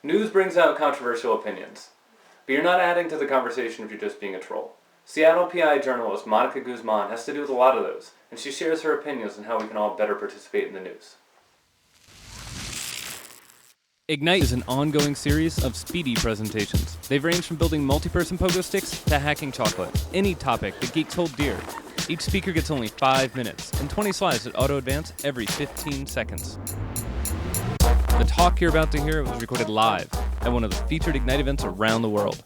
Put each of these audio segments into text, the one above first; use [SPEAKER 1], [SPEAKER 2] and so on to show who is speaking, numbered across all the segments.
[SPEAKER 1] News brings out controversial opinions, but you're not adding to the conversation if you're just being a troll. Seattle PI journalist Monica Guzman has to do with a lot of those, and she shares her opinions on how we can all better participate in the news.
[SPEAKER 2] Ignite is an ongoing series of speedy presentations. They've ranged from building multi-person pogo sticks to hacking chocolate. Any topic that geeks hold dear. Each speaker gets only 5 minutes and 20 slides that auto-advance every 15 seconds. The talk you're about to hear was recorded live at one of the featured Ignite events around the world.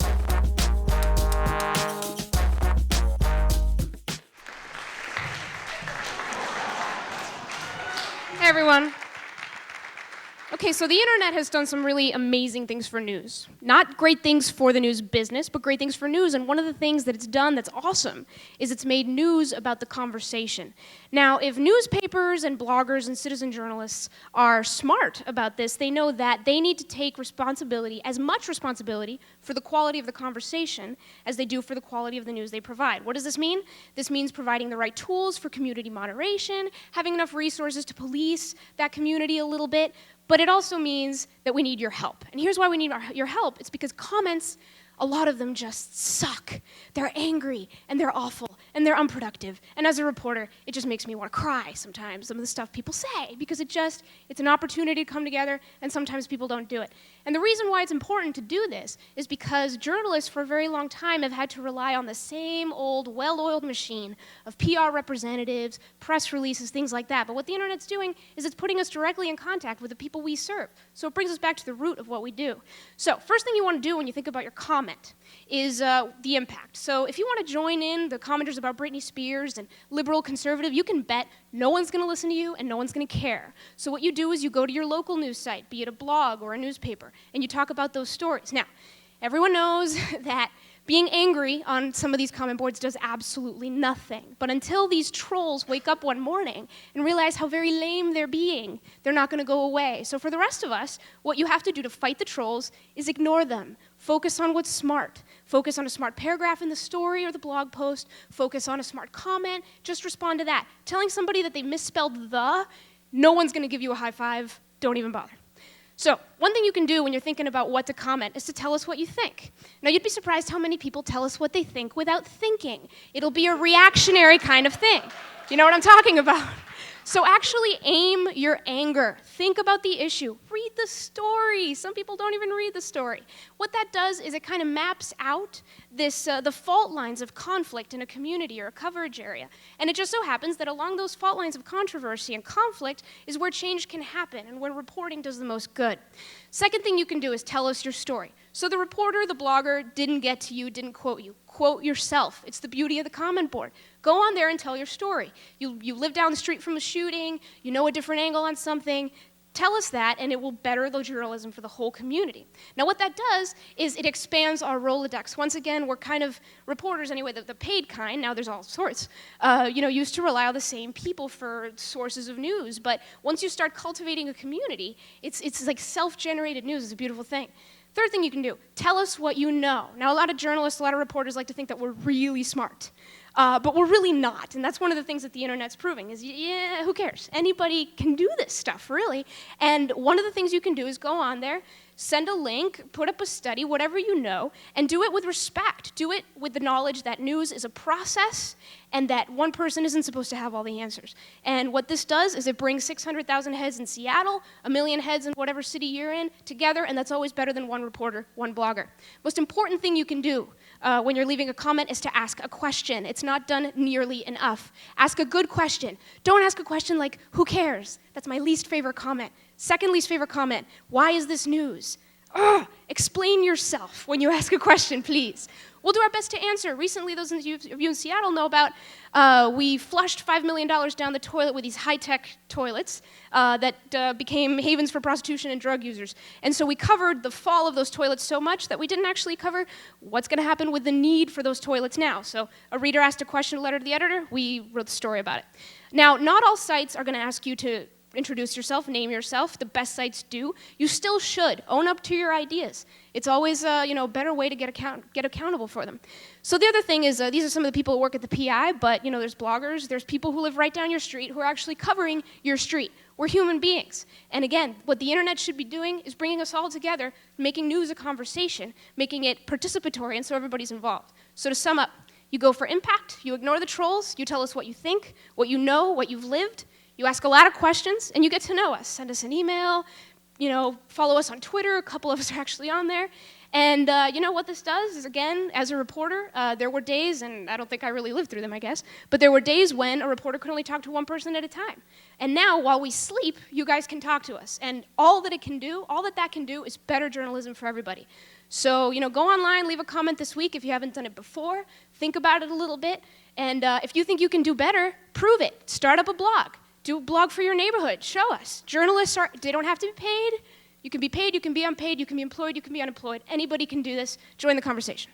[SPEAKER 3] Hey everyone. Okay, so the internet has done some really amazing things for news. Not great things for the news business, but great things for news. And one of the things that it's done that's awesome is it's made news about the conversation. Now, if newspapers and bloggers and citizen journalists are smart about this, they know that they need to take responsibility, as much responsibility, for the quality of the conversation as they do for the quality of the news they provide. What does this mean? This means providing the right tools for community moderation, having enough resources to police that community a little bit, but it also means that we need your help. And here's why we need your help. It's because comments, a lot of them just suck. They're angry, and they're awful, and they're unproductive. And as a reporter, it just makes me want to cry sometimes, some of the stuff people say, because it's an opportunity to come together, and sometimes people don't do it. And the reason why it's important to do this is because journalists for a very long time have had to rely on the same old, well-oiled machine of PR representatives, press releases, things like that. But what the internet's doing is it's putting us directly in contact with the people we serve. So it brings us back to the root of what we do. So first thing you want to do when you think about your comment is the impact. So if you want to join in the commenters about Britney Spears and liberal conservative, you can bet no one's going to listen to you and no one's going to care. So what you do is you go to your local news site, be it a blog or a newspaper, and you talk about those stories. Now, everyone knows that being angry on some of these comment boards does absolutely nothing. But until these trolls wake up one morning and realize how very lame they're being, they're not going to go away. So for the rest of us, what you have to do to fight the trolls is ignore them. Focus on what's smart. Focus on a smart paragraph in the story or the blog post. Focus on a smart comment. Just respond to that. Telling somebody that they misspelled no one's going to give you a high five. Don't even bother. So, one thing you can do when you're thinking about what to comment is to tell us what you think. Now, you'd be surprised how many people tell us what they think without thinking. It'll be a reactionary kind of thing. You know what I'm talking about? So actually aim your anger. Think about the issue. Read the story. Some people don't even read the story. What that does is it kind of maps out the fault lines of conflict in a community or a coverage area. And it just so happens that along those fault lines of controversy and conflict is where change can happen and where reporting does the most good. Second thing you can do is tell us your story. So the reporter, the blogger, didn't get to you, didn't quote you. Quote yourself. It's the beauty of the comment board. Go on there and tell your story. You live down the street from a shooting, you know a different angle on something. Tell us that, and it will better the journalism for the whole community. Now, what that does is it expands our Rolodex. Once again, we're kind of reporters anyway, the paid kind. Now there's all sorts. Used to rely on the same people for sources of news, but once you start cultivating a community, it's like self-generated news. It's a beautiful thing. Third thing you can do, tell us what you know. Now, a lot of journalists, a lot of reporters like to think that we're really smart. But we're really not, and that's one of the things that the internet's proving is, yeah, who cares? Anybody can do this stuff, really. And one of the things you can do is go on there, send a link, put up a study, whatever you know, and do it with respect. Do it with the knowledge that news is a process and that one person isn't supposed to have all the answers. And what this does is it brings 600,000 heads in Seattle, 1 million heads in whatever city you're in together, and that's always better than one reporter, one blogger. Most important thing you can do when you're leaving a comment is to ask a question. It's not done nearly enough. Ask a good question. Don't ask a question like, who cares? That's my least favorite comment. Second least favorite comment, why is this news? Explain yourself when you ask a question, please. We'll do our best to answer. Recently, those of you in Seattle know about, we flushed $5 million down the toilet with these high-tech toilets that became havens for prostitution and drug users. And so we covered the fall of those toilets so much that we didn't actually cover what's going to happen with the need for those toilets now. So a reader asked a question, a letter to the editor, we wrote the story about it. Now, not all sites are going to ask you to introduce yourself, name yourself. The best sites do. You still should own up to your ideas. It's always a better way to get accountable for them. So the other thing is these are some of the people who work at the PI, but there's bloggers, there's people who live right down your street who are actually covering your street. We're human beings. And again, what the internet should be doing is bringing us all together, making news a conversation, making it participatory, and so everybody's involved. So to sum up, you go for impact, you ignore the trolls, you tell us what you think, what you know, what you've lived, you ask a lot of questions, and you get to know us. Send us an email, follow us on Twitter. A couple of us are actually on there. And what this does is, again, as a reporter, there were days, and I don't think I really lived through them, I guess, but there were days when a reporter could only talk to one person at a time. And now, while we sleep, you guys can talk to us. And all that can do is better journalism for everybody. So, go online, leave a comment this week if you haven't done it before. Think about it a little bit. And if you think you can do better, prove it. Start up a blog. Do a blog for your neighborhood. Show us. Journalists they don't have to be paid. You can be paid, you can be unpaid, you can be employed, you can be unemployed. Anybody can do this. Join the conversation.